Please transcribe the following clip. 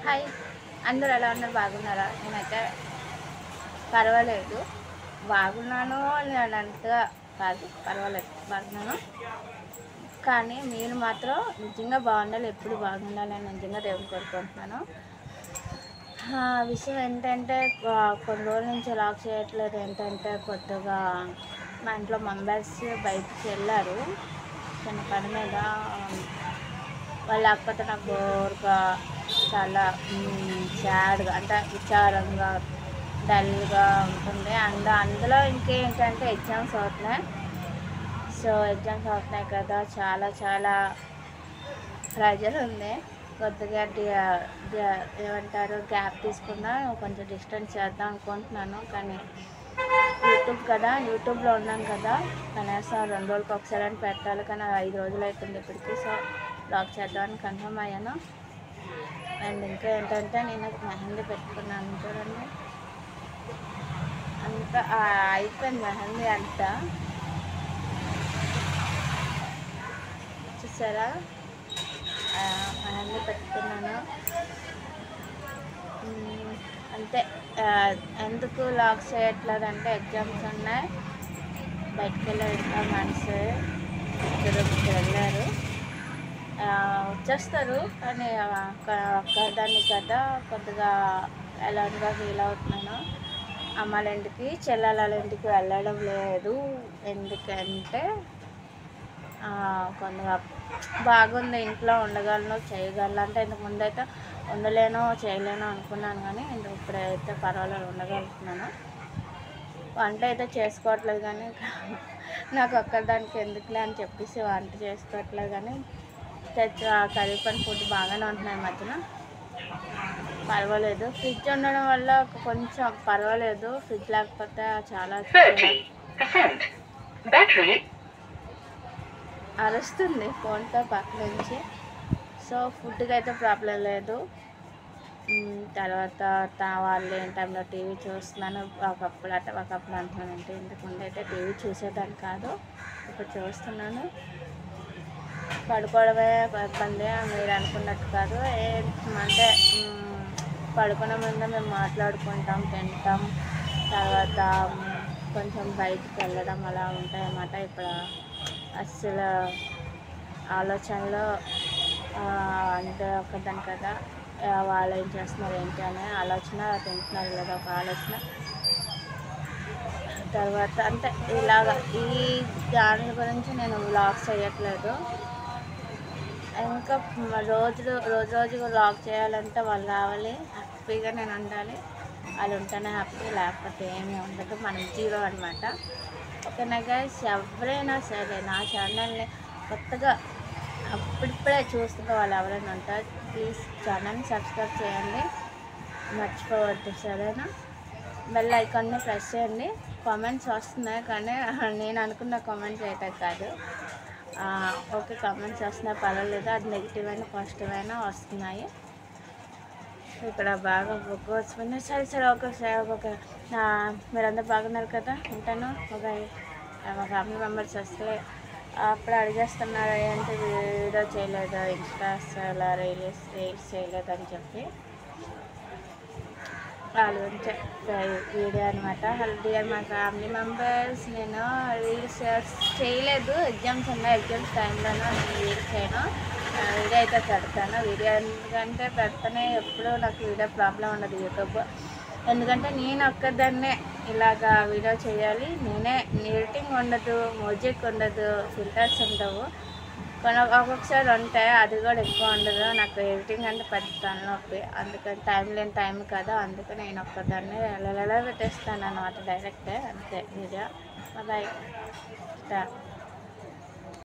Hi, అందరూ ఎలా ఉన్నారు? బాగున్నారా? నేనైతే పర్వాలేదు, బాగున్నాను అని అంతగా కాదు, పర్వాలేదు, బాగున్నాను. కానీ మీరు మాత్రం నిజంగా బాగుండాలి, ఎప్పుడు బాగుండాలని నిజంగా దేవుని కోరుకుంటున్నాను. విషయం ఏంటంటే కొన్ని రోజుల నుంచి లాక్ చేయట్లేదు. ఏంటంటే కొత్తగా మా ఇంట్లో మెంబర్స్ బయటికి వెళ్ళారు చిన్న పని మీద. వాళ్ళు లేకపోతే నాకు బోర్గా, చాలా సాడ్గా, అంటే విచారంగా, డల్గా ఉంటుంది. అందులో ఇంకేంటంటే ఎగ్జామ్స్ అవుతున్నాయి. సో ఎగ్జామ్స్ అవుతున్నాయి కదా, చాలా చాలా ప్రెజర్ ఉంది. కొద్దిగా ఏమంటారు, గ్యాప్ తీసుకున్నా కొంచెం డిస్టెన్స్ చేద్దాం అనుకుంటున్నాను. కానీ యూట్యూబ్ కదా, యూట్యూబ్లో ఉన్నాను కదా, కనీసం 2 రోజులకు ఒకసారి అని పెట్టాలి. కానీ 5 రోజులు అవుతుంది ఇప్పటికి. సో బ్లాగ్ చేద్దామని కన్ఫర్మ్ అయ్యాను. అండ్ ఇంకా ఏంటంటే నేను మెహందీ పెట్టుకున్నాను చూడండి, అంతా అయిపోయింది మెహందీ అంతా. చూసారా, మెహందీ పెట్టుకున్నాను అంతే. ఎందుకు లాక్ చేయట్లేదు అంటే ఎగ్జామ్స్ ఉన్నాయి, బయటికి వెళ్ళారు. ఇంకా మనసు ఇద్దరు వెళ్ళారు, వచ్చేస్తారు. కానీ ఒక్కదాన్ని కదా, కొద్దిగా ఎలాంటిగా ఫీల్ అవుతున్నాను. అమ్మాళ్ళ ఇంటికి, చెల్లెళ్ళ ఇంటికి వెళ్ళడం లేదు. ఎందుకంటే కొద్దిగా బాగుంది, ఇంట్లో ఉండగలను, చేయగలను. అంటే ఇంతకు ముందు అయితే ఉండలేను, చేయలేను అనుకున్నాను. కానీ ఇప్పుడైతే పర్వాలేదు, ఉండగలుగుతున్నాను. వంట అయితే చేసుకోవట్లేదు, కానీ నాకు ఒక్కదానికి ఎందుకులే అని చెప్పేసి వంట చేసుకోవట్లేదు. కానీ కర్రీ పని ఫుడ్ బాగానే ఉంటున్నాయి మధ్యన, పర్వాలేదు. ఫ్రిడ్జ్ ఉండడం వల్ల కొంచెం పర్వాలేదు, ఫ్రిడ్జ్ లేకపోతే చాలా అరుస్తుంది ఫోన్తో పక్క నుంచి. సో ఫుడ్కి అయితే ప్రాబ్లం లేదు. తర్వాత వాళ్ళు ఏ టైంలో టీవీ చూస్తున్నాను. ఒకప్పుడు అంటున్నానంటే, ఇంతకుముందు అయితే టీవీ చూసేదాన్ని కాదు, ఇప్పుడు చూస్తున్నాను. పడుకోవడమే ఇబ్బంది, మీరు అనుకున్నట్టు కాదు. అంటే పడుకునే ముందు మేము మాట్లాడుకుంటాం, తింటాం, తర్వాత కొంచెం బయటికి వెళ్ళడం అలా ఉంటాయన్నమాట. ఇప్పుడు అస్సలు ఆలోచనలో అంటే ఒకదాని కదా, వాళ్ళు ఏం చేస్తున్నారు ఏంటి అనే ఆలోచన, తింటున్నారు లేదా ఒక ఆలోచన. తర్వాత అంటే ఇలాగ ఈ దాని గురించి నేను వ్లాగ్స్ చేయట్లేదు. ఇంకా రోజు వ్లాగ్ చేయాలంటే వాళ్ళు రావాలి, హ్యాపీగా నేను ఉండాలి. వాళ్ళు ఉంటేనే హ్యాపీ, లేకపోతే ఏమీ ఉండదు, మనం జీరో అనమాట. ఓకేనా గైస్, ఎవరైనా సరే నా ఛానల్ని కొత్తగా అప్పుడిప్పుడే చూస్తున్న వాళ్ళు ఎవరైనా ఉంటారు, ప్లీజ్ ఛానల్ని సబ్స్క్రైబ్ చేయండి, మర్చిపోవద్దు. సరేనా? బెల్ ఐకాన్ని ప్రెస్ చేయండి. కామెంట్స్ వస్తున్నాయి, కానీ నేను అనుకున్న కామెంట్స్ అయితే కాదు. ఓకే, కామెంట్స్ వస్తున్నాయి, పర్వాలేదు. అది నెగిటివ్ అయినా పాజిటివ్ అయినా వస్తున్నాయి. ఇక్కడ బాగా బుక్ వచ్చింది. సరే ఓకే. మీరందరూ బాగున్నారు కదా? ఉంటాను. మా ఫ్యామిలీ మెంబర్స్ వస్తే అప్పుడు అడిగేస్తున్నారు, ఏంటి వీడియో చేయలేదు, ఇన్స్టాలో రీల్స్ చేయలేదు అని చెప్పి. వాళ్ళ గురించి వీడియో అనమాట. డియర్ మా ఫ్యామిలీ మెంబర్స్, నేను రీల్స్ చేయలేదు, ఎగ్జామ్స్ ఉన్నాయి, ఎగ్జామ్స్ టైంలోనూ నేను రీల్స్ చేయను. వీడియో అయితే పెడతాను. వీడియో ఎందుకంటే పెడతానే, ఎప్పుడూ నాకు వీడియో ప్రాబ్లం ఉండదు యూట్యూబ్. ఎందుకంటే నేను ఒక్కదాన్నే ఇలాగా వీడియో చేయాలి, నేనే. ఎడిటింగ్ ఉండదు, మ్యూజిక్ ఉండదు, ఫిల్టర్స్ ఉండవు. ఒక్కొక్కసారి ఉంటాయి, అది కూడా ఎక్కువ ఉండదు. నాకు ఎడిటింగ్ అంటే పెద్ద తలనొప్పి. అందుకని టైం లేని టైం కదా, అందుకని నేను ఒక్కదాన్ని ఎలా పెట్టేస్తాను అన్నమాట, డైరెక్ట్ అంతే వీడియో. బాయ్.